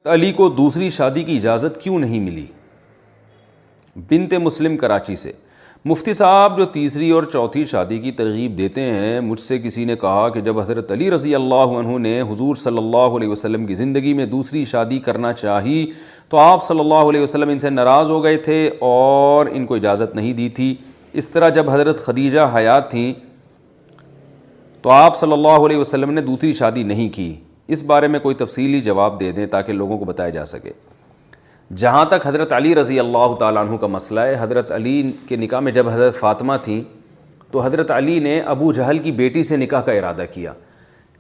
علی کو دوسری شادی کی اجازت کیوں نہیں ملی؟ بنت مسلم کراچی سے۔ مفتی صاحب جو تیسری اور چوتھی شادی کی ترغیب دیتے ہیں، مجھ سے کسی نے کہا کہ جب حضرت علی رضی اللہ عنہ نے حضور صلی اللہ علیہ وسلم کی زندگی میں دوسری شادی کرنا چاہی تو آپ صلی اللہ علیہ وسلم ان سے ناراض ہو گئے تھے اور ان کو اجازت نہیں دی تھی۔ اس طرح جب حضرت خدیجہ حیات تھیں تو آپ صلی اللہ علیہ وسلم نے دوسری شادی نہیں کی۔ اس بارے میں کوئی تفصیلی جواب دے دیں تاکہ لوگوں کو بتایا جا سکے۔ جہاں تک حضرت علی رضی اللہ تعالیٰ عنہ کا مسئلہ ہے، حضرت علی کے نکاح میں جب حضرت فاطمہ تھیں تو حضرت علی نے ابو جہل کی بیٹی سے نکاح کا ارادہ کیا۔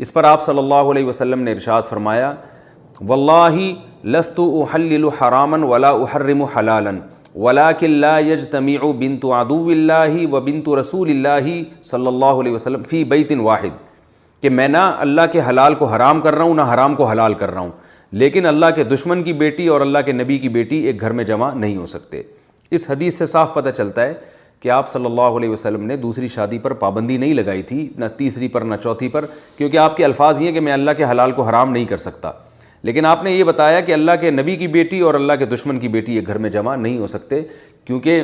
اس پر آپ صلی اللہ علیہ وسلم نے ارشاد فرمایا، واللہ لست احلل حراما ولا احرم حلالا ولكن لا يجتمع بنت عدو اللہ و بنت رسول اللہ صلی اللہ علیہ وسلم فی بیت واحد، کہ میں نہ اللہ کے حلال کو حرام کر رہا ہوں نہ حرام کو حلال کر رہا ہوں، لیکن اللہ کے دشمن کی بیٹی اور اللہ کے نبی کی بیٹی ایک گھر میں جمع نہیں ہو سکتے۔ اس حدیث سے صاف پتہ چلتا ہے کہ آپ صلی اللہ علیہ وسلم نے دوسری شادی پر پابندی نہیں لگائی تھی، نہ تیسری پر نہ چوتھی پر، کیونکہ آپ کے الفاظ یہ ہیں کہ میں اللہ کے حلال کو حرام نہیں کر سکتا، لیکن آپ نے یہ بتایا کہ اللہ کے نبی کی بیٹی اور اللہ کے دشمن کی بیٹی ایک گھر میں جمع نہیں ہو سکتے، کیونکہ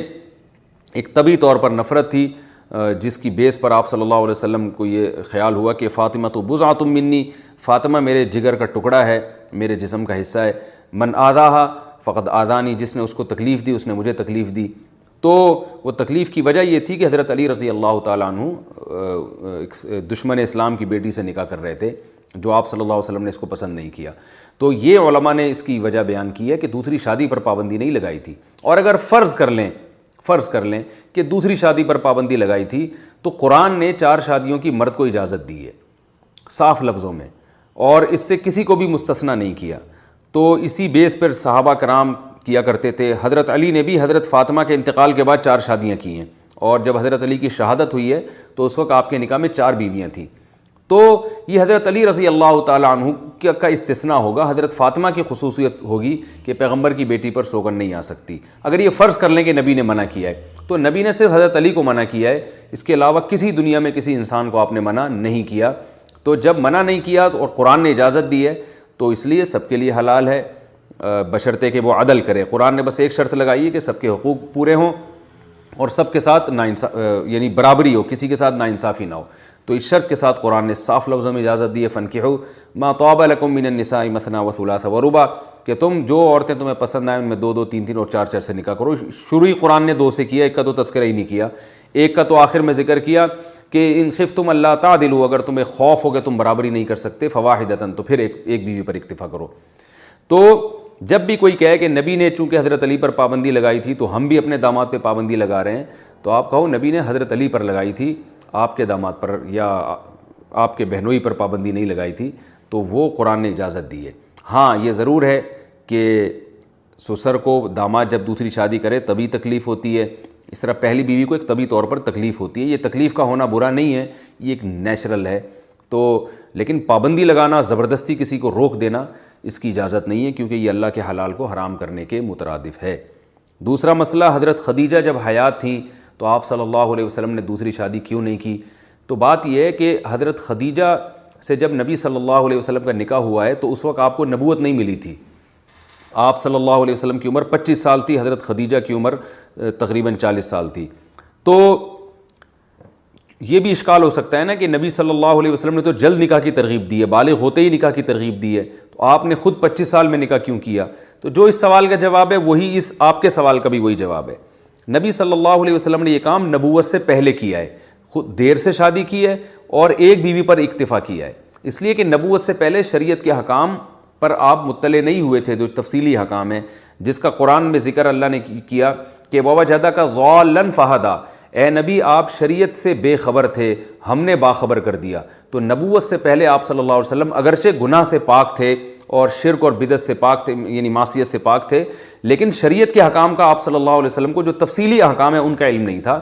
ایک طبی طور پر نفرت تھی جس کی بیس پر آپ صلی اللہ علیہ وسلم کو یہ خیال ہوا کہ فاطمہ تو بضعۃ منی، فاطمہ میرے جگر کا ٹکڑا ہے، میرے جسم کا حصہ ہے، من آذاہا فقد آذانی، جس نے اس کو تکلیف دی اس نے مجھے تکلیف دی۔ تو وہ تکلیف کی وجہ یہ تھی کہ حضرت علی رضی اللہ تعالیٰ عنہ دشمن اسلام کی بیٹی سے نکاح کر رہے تھے، جو آپ صلی اللہ علیہ وسلم نے اس کو پسند نہیں کیا۔ تو یہ علماء نے اس کی وجہ بیان کی ہے کہ دوسری شادی پر پابندی نہیں لگائی تھی۔ اور اگر فرض کر لیں کہ دوسری شادی پر پابندی لگائی تھی تو قرآن نے 4 شادیوں کی مرد کو اجازت دی ہے صاف لفظوں میں، اور اس سے کسی کو بھی مستثنیٰ نہیں کیا۔ تو اسی بیس پر صحابہ کرام کیا کرتے تھے۔ حضرت علی نے بھی حضرت فاطمہ کے انتقال کے بعد 4 شادیاں کی ہیں، اور جب حضرت علی کی شہادت ہوئی ہے تو اس وقت آپ کے نکاح میں 4 بیویاں تھیں۔ تو یہ حضرت علی رضی اللہ تعالیٰ عنہ کا استثناء ہوگا، حضرت فاطمہ کی خصوصیت ہوگی کہ پیغمبر کی بیٹی پر سوگن نہیں آ سکتی۔ اگر یہ فرض کر لیں کہ نبی نے منع کیا ہے تو نبی نے صرف حضرت علی کو منع کیا ہے، اس کے علاوہ کسی دنیا میں کسی انسان کو آپ نے منع نہیں کیا۔ تو جب منع نہیں کیا اور قرآن نے اجازت دی ہے تو اس لیے سب کے لیے حلال ہے، بشرطے کہ وہ عدل کرے۔ قرآن نے بس ایک شرط لگائی ہے کہ سب کے حقوق پورے ہوں اور سب کے ساتھ یعنی برابری ہو، کسی کے ساتھ ناانصافی نہ ہو۔ تو اس شرط کے ساتھ قرآن نے صاف لفظوں میں اجازت دی ہے، فَانْكِحُوا مَا طَابَ لَكُم مِّنَ النِّسَاءِ مَثْنَىٰ وَثُلَاثَ وَرُبَاعَ، کہ تم جو عورتیں تمہیں پسند آئیں ان میں 2 2 3 3 اور 4 4 سے نکاح کرو۔ شروع ہی قرآن نے 2 سے کیا، ایک کا تو تذکرہ ہی نہیں کیا، ایک کا تو آخر میں ذکر کیا کہ ان خفتم اللہ تعدلوا، اگر تمہیں خوف ہو کہ تم برابری نہیں کر سکتے، فواحدۃ، تو پھر ایک بیوی پر اکتفا کرو۔ تو جب بھی کوئی کہے کہ نبی نے چونکہ حضرت علی پر پابندی لگائی تھی تو ہم بھی اپنے داماد پہ پابندی لگا رہے ہیں، تو آپ کہو نبی نے حضرت علی پر لگائی تھی، آپ کے داماد پر یا آپ کے بہنوئی پر پابندی نہیں لگائی تھی، تو وہ قرآن نے اجازت دی ہے۔ ہاں یہ ضرور ہے کہ سسر کو داماد جب دوسری شادی کرے تبھی تکلیف ہوتی ہے، اس طرح پہلی بیوی کو ایک طبی طور پر تکلیف ہوتی ہے۔ یہ تکلیف کا ہونا برا نہیں ہے، یہ ایک نیچرل ہے۔ تو لیکن پابندی لگانا، زبردستی کسی کو روک دینا، اس کی اجازت نہیں ہے، کیونکہ یہ اللہ کے حلال کو حرام کرنے کے مترادف ہے۔ دوسرا مسئلہ، حضرت خدیجہ جب حیات تھیں تو آپ صلی اللہ علیہ وسلم نے دوسری شادی کیوں نہیں کی؟ تو بات یہ ہے کہ حضرت خدیجہ سے جب نبی صلی اللہ علیہ وسلم کا نکاح ہوا ہے تو اس وقت آپ کو نبوت نہیں ملی تھی۔ آپ صلی اللہ علیہ وسلم کی عمر 25 سال تھی، حضرت خدیجہ کی عمر تقریباً 40 سال تھی۔ تو یہ بھی اشکال ہو سکتا ہے نا کہ نبی صلی اللہ علیہ وسلم نے تو جلد نکاح کی ترغیب دی ہے، بالغ ہوتے ہی نکاح کی ترغیب دی ہے، تو آپ نے خود 25 سال میں نکاح کیوں کیا؟ تو جو اس سوال کا جواب ہے وہی اس آپ کے سوال کا بھی وہی جواب ہے۔ نبی صلی اللہ علیہ وسلم نے یہ کام نبوت سے پہلے کیا ہے، خود دیر سے شادی کی ہے اور ایک بیوی پر اکتفا کیا ہے، اس لیے کہ نبوت سے پہلے شریعت کے حکام پر آپ مطلع نہیں ہوئے تھے، جو تفصیلی حکام ہیں جس کا قرآن میں ذکر اللہ نے کیا کہ وَوَجَدَكَ ضَالًّا فَهَدَىٰ، اے نبی آپ شریعت سے بے خبر تھے، ہم نے باخبر کر دیا۔ تو نبوت سے پہلے آپ صلی اللہ علیہ وسلم اگرچہ گناہ سے پاک تھے اور شرک اور بدعت سے پاک تھے، یعنی معصیت سے پاک تھے، لیکن شریعت کے حکام کا آپ صلی اللہ علیہ وسلم کو جو تفصیلی احکام ہیں ان کا علم نہیں تھا،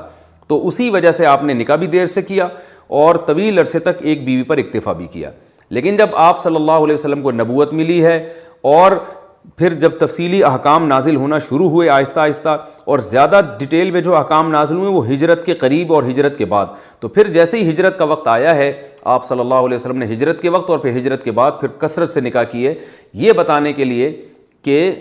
تو اسی وجہ سے آپ نے نکاح بھی دیر سے کیا اور طویل عرصے تک ایک بیوی پر اکتفا بھی کیا۔ لیکن جب آپ صلی اللہ علیہ وسلم کو نبوت ملی ہے اور پھر جب تفصیلی احکام نازل ہونا شروع ہوئے آہستہ آہستہ، اور زیادہ ڈیٹیل میں جو احکام نازل ہوئے وہ ہجرت کے قریب اور ہجرت کے بعد، تو پھر جیسے ہی ہجرت کا وقت آیا ہے آپ صلی اللہ علیہ وسلم نے ہجرت کے وقت اور پھر ہجرت کے بعد پھر کثرت سے نکاح کیے، یہ بتانے کے لیے کہ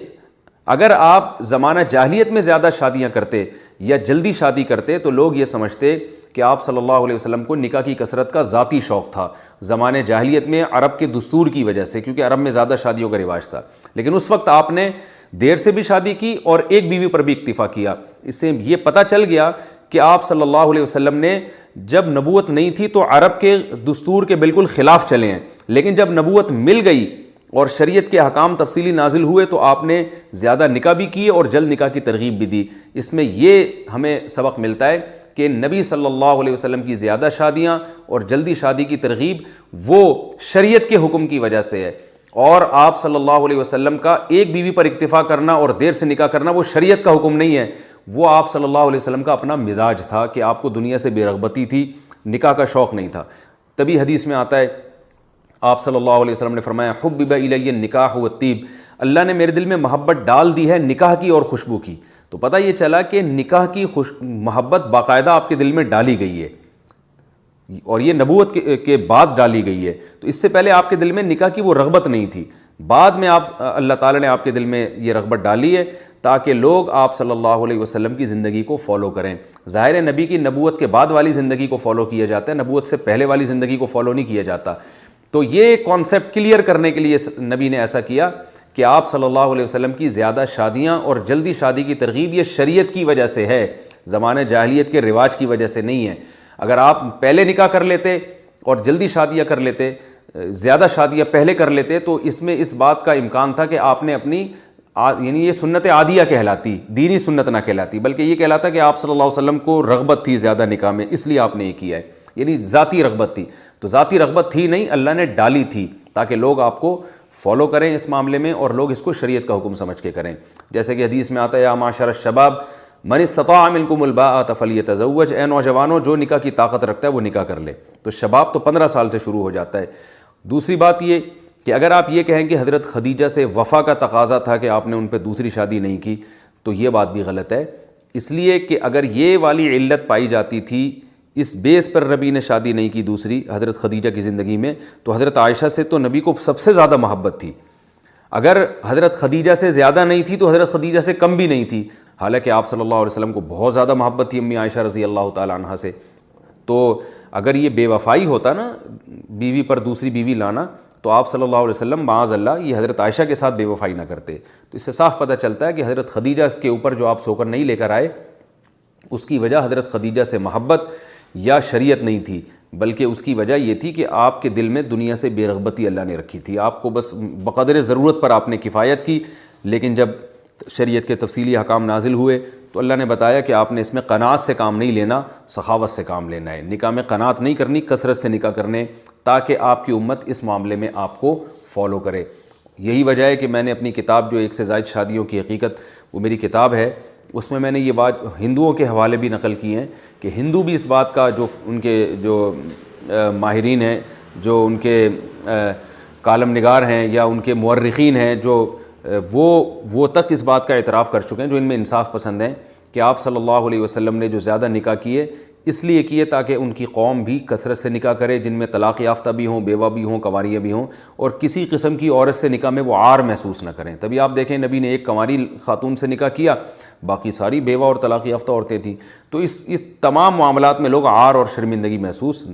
اگر آپ زمانہ جاہلیت میں زیادہ شادیاں کرتے یا جلدی شادی کرتے تو لوگ یہ سمجھتے کہ آپ صلی اللہ علیہ وسلم کو نکاح کی کثرت کا ذاتی شوق تھا زمانہ جاہلیت میں عرب کے دستور کی وجہ سے، کیونکہ عرب میں زیادہ شادیوں کا رواج تھا. لیکن اس وقت آپ نے دیر سے بھی شادی کی اور ایک بیوی پر بھی اکتفا کیا. اس سے یہ پتہ چل گیا کہ آپ صلی اللہ علیہ وسلم نے جب نبوت نہیں تھی تو عرب کے دستور کے بالکل خلاف چلے ہیں، لیکن جب نبوت مل گئی اور شریعت کے احکام تفصیلی نازل ہوئے تو آپ نے زیادہ نکاح بھی کیے اور جلد نکاح کی ترغیب بھی دی. اس میں یہ ہمیں سبق ملتا ہے کہ نبی صلی اللہ علیہ وسلم کی زیادہ شادیاں اور جلدی شادی کی ترغیب وہ شریعت کے حکم کی وجہ سے ہے، اور آپ صلی اللہ علیہ وسلم کا ایک بیوی پر اکتفا کرنا اور دیر سے نکاح کرنا وہ شریعت کا حکم نہیں ہے، وہ آپ صلی اللہ علیہ وسلم کا اپنا مزاج تھا کہ آپ کو دنیا سے بے رغبتی تھی، نکاح کا شوق نہیں تھا. تبھی حدیث میں آتا ہے، آپ صلی اللہ علیہ وسلم نے فرمایا حبب الی النکاح والطیب، اللہ نے میرے دل میں محبت ڈال دی ہے نکاح کی اور خوشبو کی. تو پتہ یہ چلا کہ نکاح کی محبت باقاعدہ آپ کے دل میں ڈالی گئی ہے، اور یہ نبوت کے بعد ڈالی گئی ہے. تو اس سے پہلے آپ کے دل میں نکاح کی وہ رغبت نہیں تھی، بعد میں اللہ تعالیٰ نے آپ کے دل میں یہ رغبت ڈالی ہے تاکہ لوگ آپ صلی اللہ علیہ وسلم کی زندگی کو فالو کریں. ظاہر ہے نبی کی نبوت کے بعد والی زندگی کو فالو کیا جاتا ہے، نبوت سے پہلے والی زندگی کو فالو نہیں کیا جاتا. تو یہ کانسیپٹ کلیئر کرنے کے لیے نبی نے ایسا کیا کہ آپ صلی اللہ علیہ وسلم کی زیادہ شادیاں اور جلدی شادی کی ترغیب یہ شریعت کی وجہ سے ہے، زمانہ جاہلیت کے رواج کی وجہ سے نہیں ہے. اگر آپ پہلے نکاح کر لیتے اور جلدی شادیاں کر لیتے، زیادہ شادیاں پہلے کر لیتے، تو اس میں اس بات کا امکان تھا کہ آپ نے اپنی یعنی یہ سنت عادیہ کہلاتی، دینی سنت نہ کہلاتی، بلکہ یہ کہلاتا کہ آپ صلی اللہ علیہ وسلم کو رغبت تھی زیادہ نکاح میں، اس لیے آپ نے یہ کیا ہے، یعنی ذاتی رغبت تھی. تو ذاتی رغبت تھی نہیں، اللہ نے ڈالی تھی تاکہ لوگ آپ کو فالو کریں اس معاملے میں اور لوگ اس کو شریعت کا حکم سمجھ کے کریں. جیسے کہ حدیث میں آتا ہے یا معاشر الشباب من استطاع منکم الباءۃ فلیتزوج، اے نوجوانوں جو نکاح کی طاقت رکھتا ہے وہ نکاح کر لے. تو شباب تو 15 سال سے شروع ہو جاتا ہے. دوسری بات یہ کہ اگر آپ یہ کہیں کہ حضرت خدیجہ سے وفا کا تقاضا تھا کہ آپ نے ان پہ دوسری شادی نہیں کی، تو یہ بات بھی غلط ہے. اس لیے کہ اگر یہ والی علت پائی جاتی تھی، اس بیس پر نبی نے شادی نہیں کی دوسری حضرت خدیجہ کی زندگی میں، تو حضرت عائشہ سے تو نبی کو سب سے زیادہ محبت تھی. اگر حضرت خدیجہ سے زیادہ نہیں تھی تو حضرت خدیجہ سے کم بھی نہیں تھی، حالانکہ آپ صلی اللہ علیہ وسلم کو بہت زیادہ محبت تھی امی عائشہ رضی اللہ تعالی عنہا سے. تو اگر یہ بے وفائی ہوتا نا، بیوی پر دوسری بیوی لانا، تو آپ صلی اللہ علیہ وسلم معاذ اللہ یہ حضرت عائشہ کے ساتھ بے وفائی نہ کرتے. تو اس سے صاف پتہ چلتا ہے کہ حضرت خدیجہ کے اوپر جو آپ سوکر نہیں لے کر آئے، اس کی وجہ حضرت خدیجہ سے محبت یا شریعت نہیں تھی، بلکہ اس کی وجہ یہ تھی کہ آپ کے دل میں دنیا سے بے رغبتی اللہ نے رکھی تھی. آپ کو بس بقدر ضرورت پر آپ نے کفایت کی، لیکن جب شریعت کے تفصیلی احکام نازل ہوئے تو اللہ نے بتایا کہ آپ نے اس میں قناعت سے کام نہیں لینا، سخاوت سے کام لینا ہے. نکاح میں قناعت نہیں کرنی، کثرت سے نکاح کرنے، تاکہ آپ کی امت اس معاملے میں آپ کو فالو کرے. یہی وجہ ہے کہ میں نے اپنی کتاب جو 1 سے زائد شادیوں کی حقیقت، وہ میری کتاب ہے، اس میں نے یہ بات ہندوؤں کے حوالے بھی نقل کی ہیں کہ ہندو بھی اس بات کا، جو ان کے جو ماہرین ہیں، جو ان کے کالم نگار ہیں یا ان کے مورخین ہیں، جو وہ تک اس بات کا اعتراف کر چکے ہیں، جو ان میں انصاف پسند ہیں، کہ آپ صلی اللہ علیہ وسلم نے جو زیادہ نکاح کیے اس لیے کیے تاکہ ان کی قوم بھی کثرت سے نکاح کرے، جن میں طلاق یافتہ بھی ہوں، بیوہ بھی ہوں، کنواریاں بھی ہوں، اور کسی قسم کی عورت سے نکاح میں وہ عار محسوس نہ کریں. تبھی آپ دیکھیں نبی نے ایک کنواری خاتون سے نکاح کیا، باقی ساری بیوہ اور طلاق یافتہ عورتیں تھیں. تو اس تمام معاملات میں لوگ عار اور شرمندگی محسوس